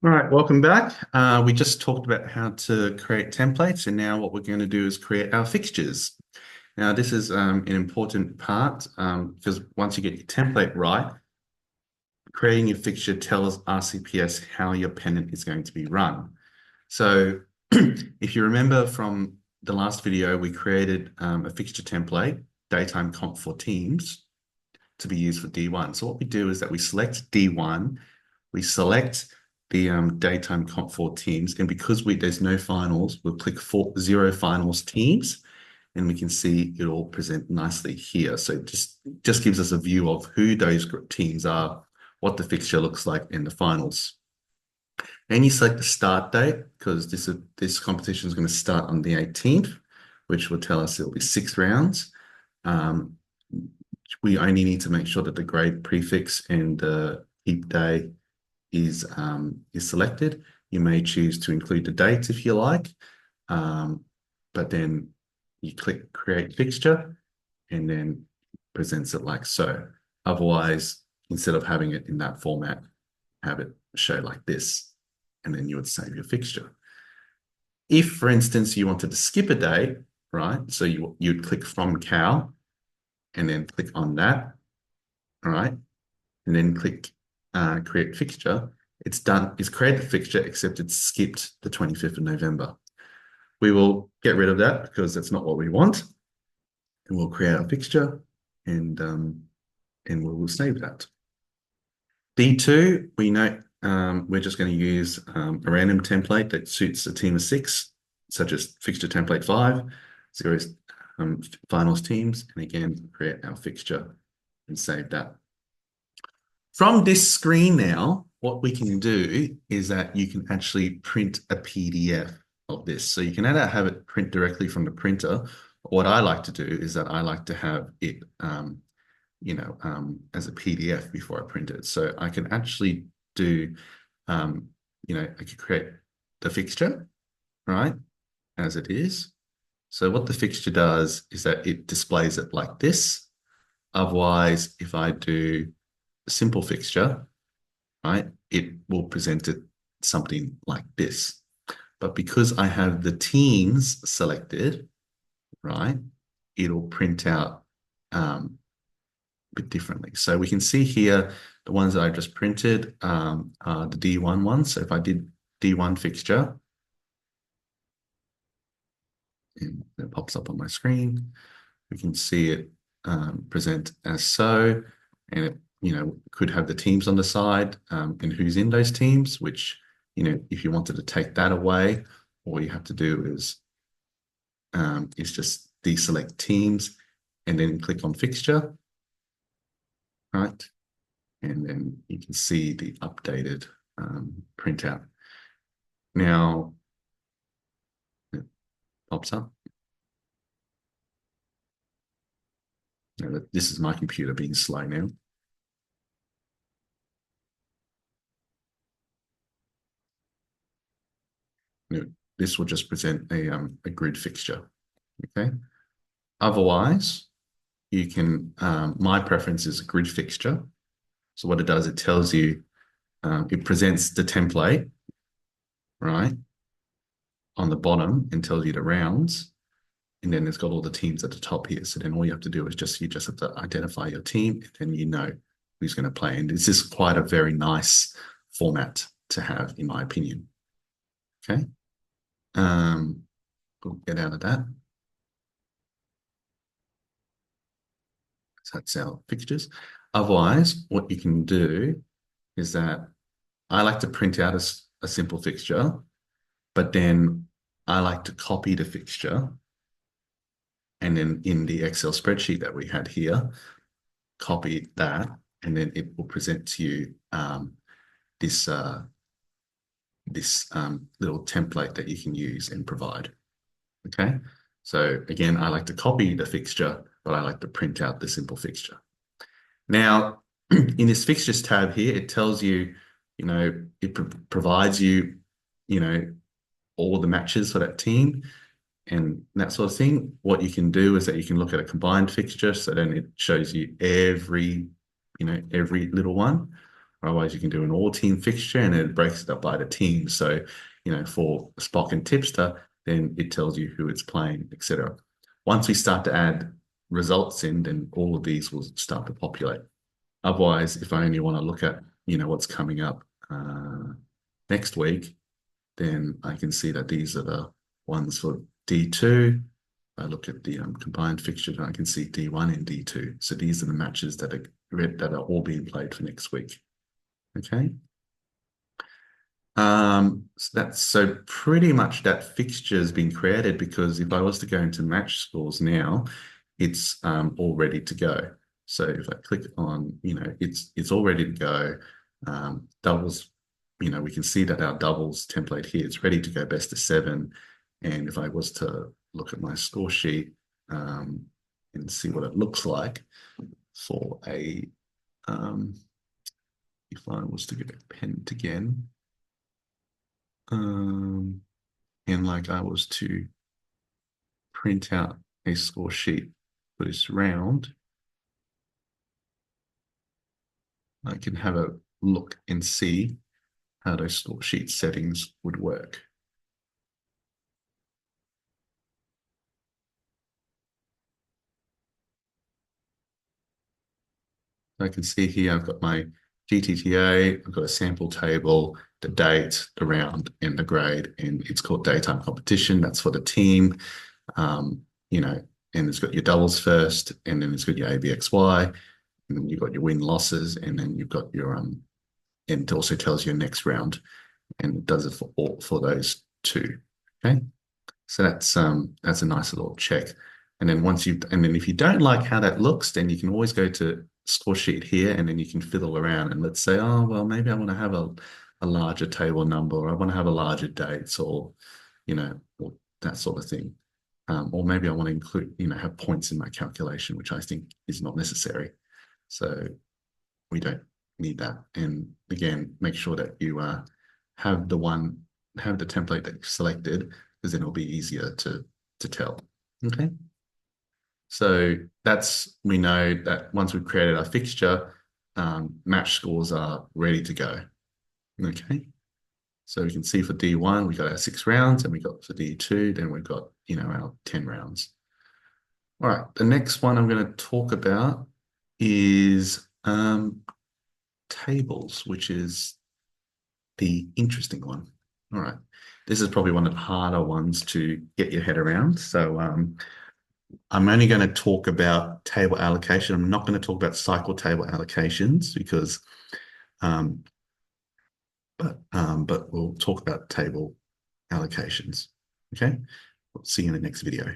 All right, welcome back. We just talked about how to create templates, and now what we're going to do is create our fixtures. Now, this is an important part because once you get your template right, creating your fixture tells RCPS how your pennant is going to be run. So if you remember from the last video, we created a fixture template, daytime comp for teams, to be used for D1. So what we do is that we select D1, we select the daytime comp for teams, and because there's no finals, we'll click zero finals teams, and we can see it all present nicely here. So it just gives us a view of who those teams are, what the fixture looks like in the finals. And you select the start date because this competition is going to start on the 18th, which will tell us it'll be 6 rounds. We only need to make sure that the grade prefix and the heap day is selected. You may choose to include the dates if you like, but then you click Create Fixture and then presents it like so. Otherwise, instead of having it in that format, have it show like this, and then you would save your fixture. If, for instance, you wanted to skip a date, right? So you'd click From Cal and then click on that, all right? And then click Create Fixture. It's done, it's created the fixture, except it's skipped the 25th of November. We will get rid of that because that's not what we want. And we'll create a fixture and we will save that. D2, we know we're just going to use a random template that suits a team of 6, such as fixture template 5, 0 finals teams, and again, create our fixture and save that. From this screen now, what we can do is that you can actually print a PDF of this. So you can either have it print directly from the printer. What I like to do is that I like to have it, as a PDF before I print it. So I can actually do, I could create the fixture, right, as it is. So what the fixture does is that it displays it like this. Otherwise, if I do a simple fixture, right, it will present it something like this. But because I have the teams selected, right, it'll print out a bit differently. So we can see here, the ones that I just printed are the D1 ones. So if I did D1 fixture, and it pops up on my screen, we can see it present as so, and it could have the teams on the side and who's in those teams, which, if you wanted to take that away, all you have to do is just deselect teams and then click on fixture, right? And then you can see the updated printout. Now, it pops up. Now, this is my computer being slow now. This will just present a grid fixture, okay? Otherwise, you can, my preference is a grid fixture. So what it does, it tells you, it presents the template, right, on the bottom and tells you the rounds. And then it's got all the teams at the top here. So then all you have to do is you just have to identify your team, and then you know who's going to play. And this is quite a very nice format to have, in my opinion. Okay. We'll get out of that. So that's our fixtures. Otherwise, what you can do is that I like to print out a simple fixture, but then I like to copy the fixture, and then in the Excel spreadsheet that we had here, copy that, and then it will present to you this little template that you can use and provide. Okay, so again, I like to copy the fixture, but I like to print out the simple fixture. Now, in this fixtures tab here, it tells you, it provides you, all the matches for that team and that sort of thing. What you can do is that you can look at a combined fixture. So then it shows you every little one. Otherwise, you can do an all team fixture and it breaks it up by the team. So, for Spock and Tipster, then it tells you who it's playing, etc. Once we start to add results in, then all of these will start to populate. Otherwise, if I only want to look at, what's coming up next week, then I can see that these are the ones for D2. I look at the combined fixture, and I can see D1 and D2. So these are the matches that are all being played for next week. Okay. So pretty much that fixture has been created, because if I was to go into match scores now, it's all ready to go. So if I click on, it's all ready to go. Doubles, we can see that our doubles template here, it's ready to go best of 7. And if I was to look at my score sheet and see what it looks like for if I was to get a pennant again, and like I was to print out a score sheet for this round, I can have a look and see how those score sheet settings would work. I can see here I've got my GTTA, I've got a sample table, the date, the round, and the grade, and it's called daytime competition. That's for the team, and it's got your doubles first, and then it's got your ABXY, and then you've got your win losses, and then you've got your and it also tells you next round, and it does it for those two. Okay, so that's a nice little check. And then if you don't like how that looks, then you can always go to score sheet here, and then you can fiddle around and let's say, oh, well, maybe I want to have a larger table number, or I want to have a larger dates, or, or that sort of thing. Or maybe I want to include, have points in my calculation, which I think is not necessary. So we don't need that. And again, make sure that you have the template that you've selected, because then it'll be easier to tell. Okay. So we know that once we've created our fixture, match scores are ready to go. Okay. So we can see for D1, we got our 6 rounds, and we got for D2, then we've got, our 10 rounds. All right. The next one I'm going to talk about is tables, which is the interesting one. All right. This is probably one of the harder ones to get your head around. So I'm only going to talk about table allocation. I'm not going to talk about cycle table allocations, because but we'll talk about table allocations. Okay. We'll see you in the next video.